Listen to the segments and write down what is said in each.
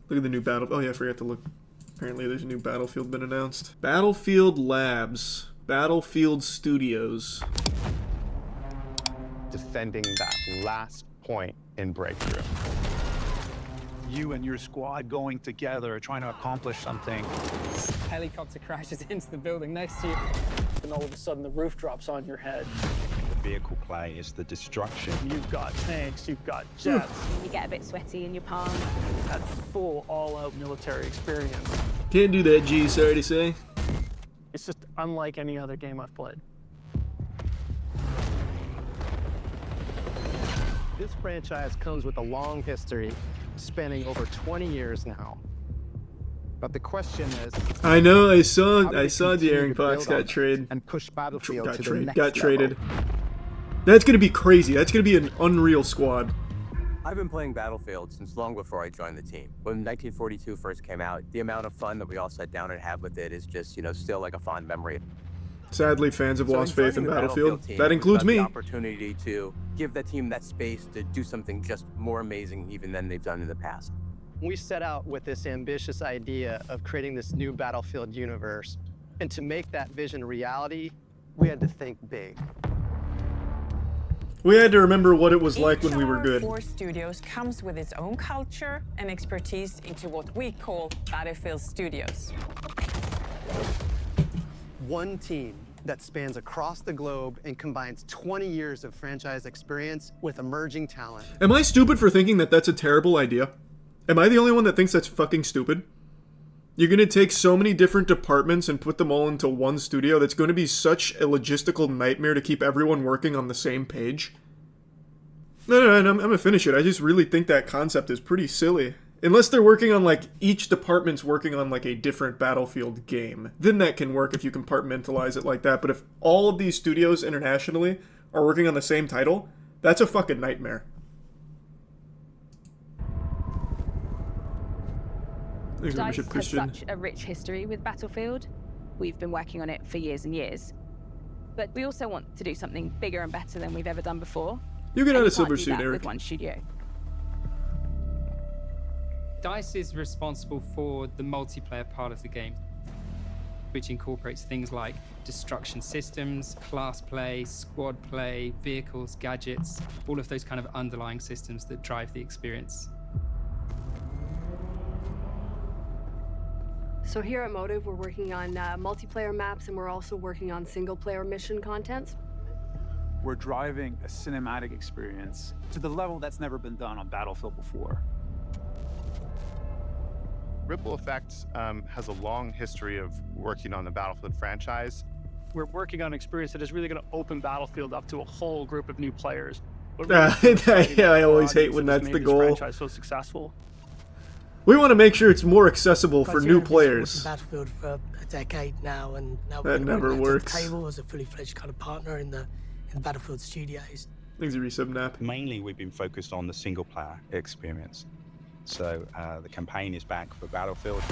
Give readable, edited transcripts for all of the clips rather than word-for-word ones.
Look at the new battle. Oh yeah, I forgot to look. Apparently there's a new Battlefield been announced. Battlefield Labs. Battlefield Studios. Defending that last point in breakthrough. You and your squad going together, trying to accomplish something. Helicopter crashes into the building next to you, and all of a sudden the roof drops on your head. The vehicle play is the destruction. You've got tanks, you've got jets. You get a bit sweaty in your palms. That's full, all-out military experience. Can't do that, G, sorry to say. It's just unlike any other game I've played. This franchise comes with a long history, spanning over 20 years now. But the question is, I know, I saw De'Aaron Fox got traded. And push Battlefield to the next got level. traded. That's gonna be crazy. That's gonna be an unreal squad. I've been playing Battlefield since long before I joined the team. When 1942 first came out, the amount of fun that we all sat down and had with it is just, you know, still like a fond memory. Sadly, fans have lost faith in joining the Battlefield. team That includes was me. the opportunity to give that team that space to do something just more amazing even than they've done in the past. We set out with this ambitious idea of creating this new Battlefield universe. And to make that vision a reality, we had to think big. We had to remember what it was like when we were good. Each of our 4 studios comes with its own culture and expertise into what we call Battlefield Studios. One team that spans across the globe and combines 20 years of franchise experience with emerging talent. Am I stupid for thinking that that's a terrible idea? Am I the only one that thinks that's fucking stupid? You're gonna take so many different departments and put them all into one studio. That's gonna be such a logistical nightmare to keep everyone working on the same page. No, I'm gonna finish it. I just really think that concept is pretty silly. Unless they're working on, like, each department's working on, like, a different Battlefield game. Then that can work if you compartmentalize it like that. But if all of these studios internationally are working on the same title, that's a fucking nightmare. DICE has such a rich history with Battlefield. We've been working on it for years and years. But we also want to do something bigger and better than we've ever done before. You get out a silver can't do suit, that Eric. with one studio. DICE is responsible for the multiplayer part of the game, which incorporates things like destruction systems, class play, squad play, vehicles, gadgets, all of those kind of underlying systems that drive the experience. So here at Motive, we're working on multiplayer maps, and we're also working on single-player mission content. We're driving a cinematic experience to the level that's never been done on Battlefield before. Ripple Effects has a long history of working on the Battlefield franchise. We're working on an experience that is really going to open Battlefield up to a whole group of new players. Yeah, I always hate when that's the goal. Franchise so successful. We want to make sure it's more accessible for new players. Battlefield for a decade now, and now that never works. The table as a fully fledged kind of partner in the Battlefield studios. Thanks, Resubnap. Mainly, we've been focused on the single-player experience. So the campaign is back for Battlefield.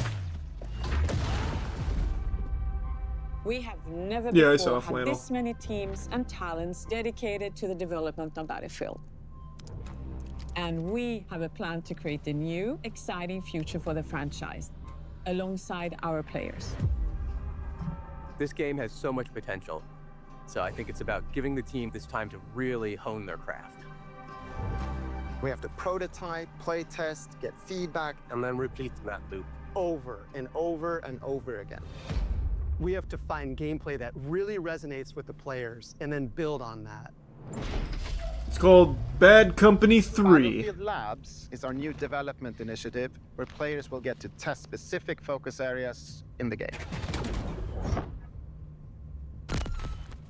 We have never I saw before had Flannel. this many teams and talents dedicated to the development of Battlefield. And we have a plan to create a new, exciting future for the franchise, alongside our players. This game has so much potential, so I think it's about giving the team this time to really hone their craft. We have to prototype, play test, get feedback, And then repeat that loop. over and over and over again. We have to find gameplay that really resonates with the players and then build on that. It's called Bad Company 3. Battlefield Labs is our new development initiative where players will get to test specific focus areas in the game.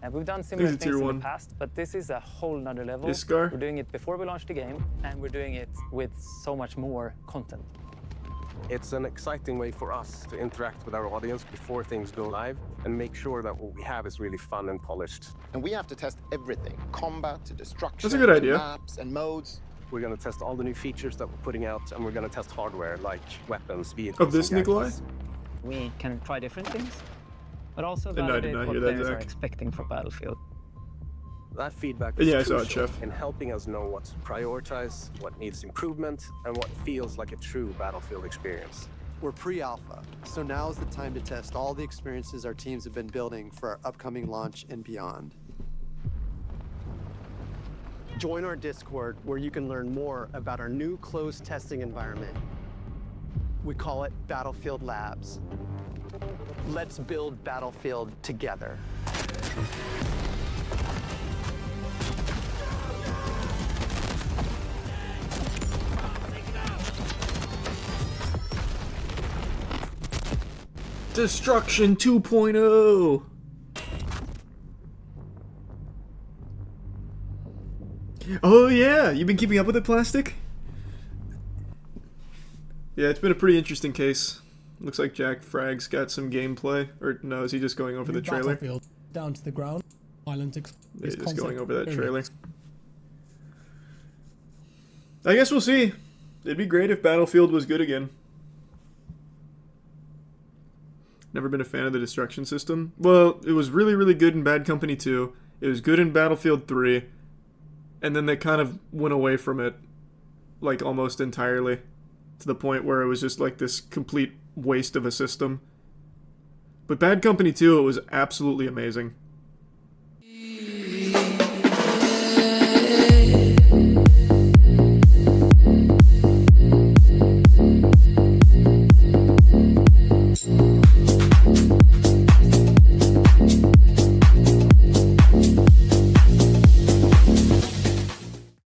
And we've done similar This is things tier in one. the past, but this is a whole nother level. MoistCr. We're doing it before we launch the game, and we're doing it with so much more content. It's an exciting way for us to interact with our audience before things go live and make sure that what we have is really fun and polished. And we have to test everything, combat to destruction, That's a good to idea. maps and modes. We're going to test all the new features that we're putting out, and we're going to test hardware like weapons, vehicles, Of this, and Nikolai? gadgets. We can try different things, but also No, I did validate not what hear that, players are Zach. expecting from Battlefield. That feedback is Yeah, I saw it, crucial Chef. in helping us know what to prioritize, what needs improvement, and what feels like a true Battlefield experience. We're pre-alpha, so now is the time to test all the experiences our teams have been building for our upcoming launch and beyond. Join our Discord where you can learn more about our new closed testing environment. We call it Battlefield Labs. Let's build Battlefield together. Destruction 2.0. Oh yeah, you've been keeping up with it, Plastic? Yeah, it's been a pretty interesting case. Looks like Jack Fragg's got some gameplay. Or no, is he just going over the trailer? Battlefield, down to the ground. Violent Yeah, just going over that trailer. I guess we'll see. It'd be great if Battlefield was good again. Never been a fan of the destruction system. Well, it was really, really good in Bad Company 2. It was good in Battlefield 3. And then they kind of went away from it, like, almost entirely. To the point where it was just, like, this complete waste of a system. But Bad Company 2, it was absolutely amazing.